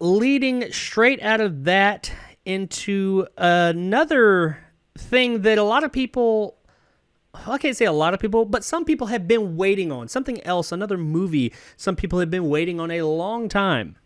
Leading straight out of that into another thing that a lot of people, I can't say a lot of people, but some people have been waiting on. Something else, another movie some people have been waiting on a long time.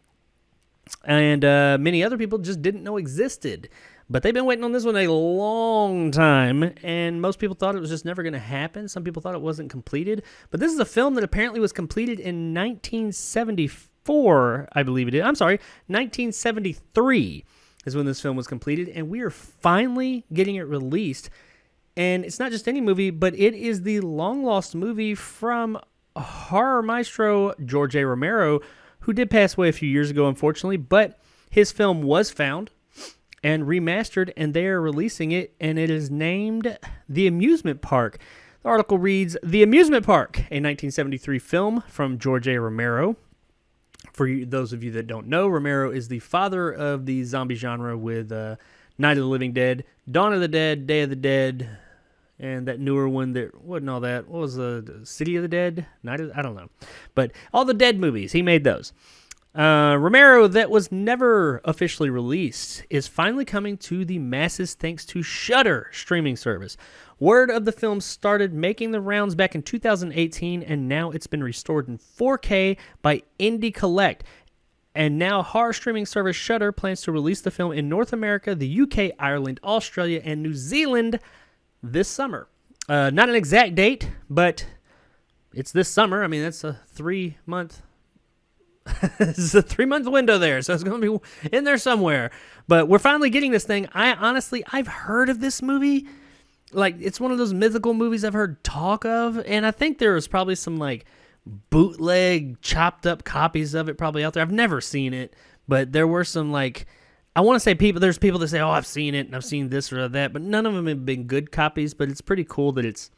And many other people just didn't know existed. But they've been waiting on this one a long time, and most people thought it was just never going to happen. Some people thought it wasn't completed. But this is a film that apparently was completed in 1974, I believe it is. I'm sorry, 1973 is when this film was completed, and we are finally getting it released. And it's not just any movie, but it is the long-lost movie from horror maestro George A. Romero, who did pass away a few years ago, unfortunately, but his film was found and remastered, and they are releasing it, and it is named The Amusement Park. The article reads, The Amusement Park, a 1973 film from George A. Romero. For those of you that don't know, Romero is the father of the zombie genre with Night of the Living Dead, Dawn of the Dead, Day of the Dead, and that newer one that wasn't all that. What was the City of the Dead? I don't know. But all the Dead movies, he made those. Romero, that was never officially released, is finally coming to the masses thanks to Shudder streaming service. Word of the film started making the rounds back in 2018, and now it's been restored in 4K by Indie Collect. And now horror streaming service Shudder plans to release the film in North America, the UK, Ireland, Australia, and New Zealand this summer. Not an exact date, but it's this summer. I mean, that's a 3-month this is a 3-month window there, so it's going to be in there somewhere. But we're finally getting this thing. I've heard of this movie. Like, it's one of those mythical movies I've heard talk of, and I think there was probably some, like, bootleg, chopped up copies of it probably out there. I've never seen it, but there were some, like, I want to say there's people that say, oh, I've seen it, and I've seen this or that, but none of them have been good copies, but it's pretty cool that it's,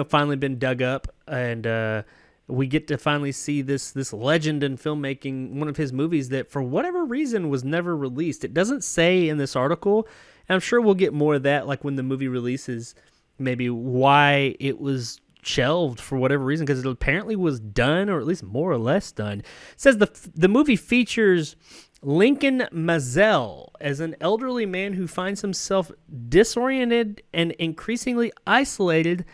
finally been dug up, and, we get to finally see this legend in filmmaking, one of his movies that for whatever reason was never released. It doesn't say in this article, and I'm sure we'll get more of that, like when the movie releases, maybe why it was shelved for whatever reason, because it apparently was done, or at least more or less done. It says the movie features Lincoln Mazel as an elderly man who finds himself disoriented and increasingly isolated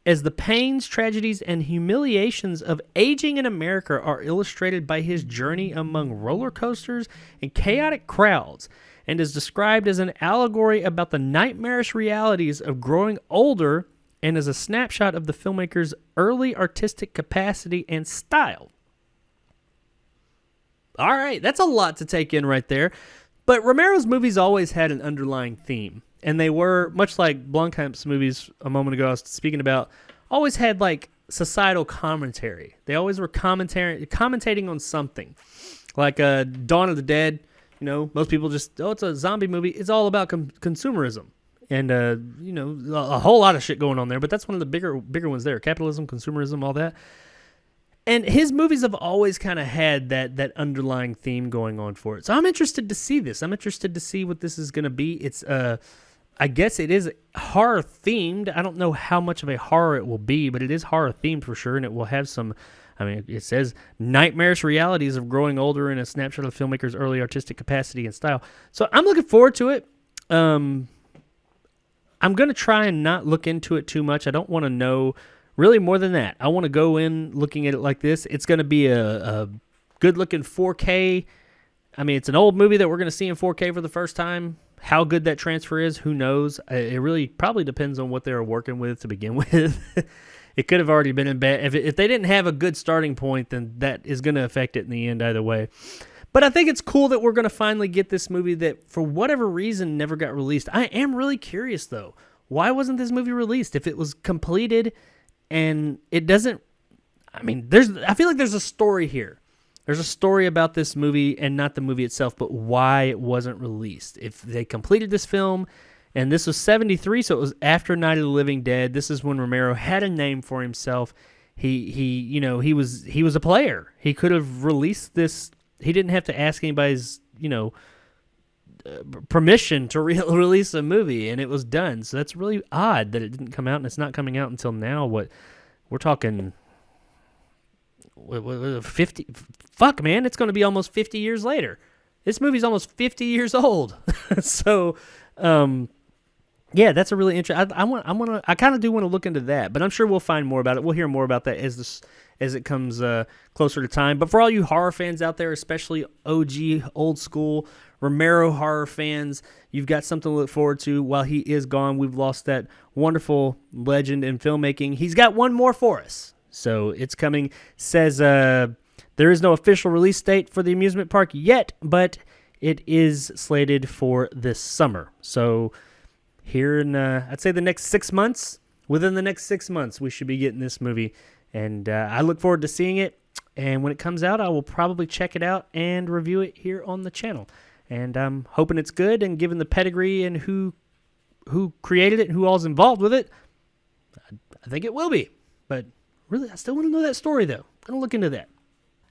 as the pains, tragedies, and humiliations of aging in America are illustrated by his journey among roller coasters and chaotic crowds, and is described as an allegory about the nightmarish realities of growing older and as a snapshot of the filmmaker's early artistic capacity and style. All right, that's a lot to take in right there. But Romero's movies always had an underlying theme. And they were, much like Blomkamp's movies a moment ago I was speaking about, always had like societal commentary. They always were commentating on something. Like Dawn of the Dead, most people just, it's a zombie movie. It's all about consumerism. And, a whole lot of shit going on there. But that's one of the bigger ones there. Capitalism, consumerism, all that. And his movies have always kind of had that underlying theme going on for it. So I'm interested to see this. I'm interested to see what this is going to be. It's, I guess it is horror themed. I don't know how much of a horror it will be, but it is horror themed for sure. And it will have some, it says nightmarish realities of growing older and a snapshot of the filmmaker's early artistic capacity and style. So I'm looking forward to it. I'm going to try and not look into it too much. I don't want to know really more than that. I want to go in looking at it like this. It's going to be a good-looking 4K. It's an old movie that we're going to see in 4K for the first time. How good that transfer is, who knows? It really probably depends on what they were working with to begin with. It could have already been in bad. If they didn't have a good starting point, then that is going to affect it in the end either way. But I think it's cool that we're going to finally get this movie that, for whatever reason, never got released. I am really curious, though. Why wasn't this movie released? If it was completed and it doesn't... I feel like there's a story here. There's a story about this movie, and not the movie itself, but why it wasn't released. If they completed this film, and this was 73, so it was after Night of the Living Dead. This is when Romero had a name for himself. He was a player. He could have released this. He didn't have to ask anybody's, permission to release a movie, and it was done. So that's really odd that it didn't come out, and it's not coming out until now. What we're talking, 50? Fuck, man, it's going to be almost 50 years later. This movie's almost 50 years old. So, yeah, that's a really interesting. I kind of do want to look into that, but I'm sure we'll find more about it. We'll hear more about that as it comes closer to time. But for all you horror fans out there, especially OG, old school Romero horror fans, you've got something to look forward to. While he is gone, we've lost that wonderful legend in filmmaking. He's got one more for us, so it's coming. Says there is no official release date for the amusement park yet, but it is slated for this summer. So here in, I'd say the next 6 months, within the next 6 months, we should be getting this movie. And I look forward to seeing it. And when it comes out, I will probably check it out and review it here on the channel. And I'm hoping it's good. And given the pedigree and who created it and who all's involved with it, I think it will be. But really, I still want to know that story, though. I'm going to look into that.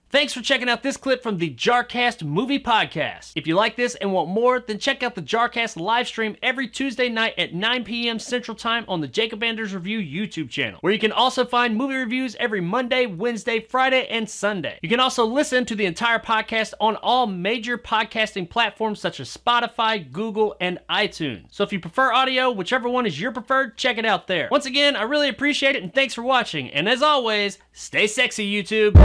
Thanks for checking out this clip from the Jarcast Movie Podcast. If you like this and want more, then check out the Jarcast live stream every Tuesday night at 9 p.m. Central Time on the Jacob Anders Review YouTube channel, where you can also find movie reviews every Monday, Wednesday, Friday, and Sunday. You can also listen to the entire podcast on all major podcasting platforms such as Spotify, Google, and iTunes. So if you prefer audio, whichever one is your preferred, check it out there. Once again, I really appreciate it, and thanks for watching. And as always, stay sexy, YouTube.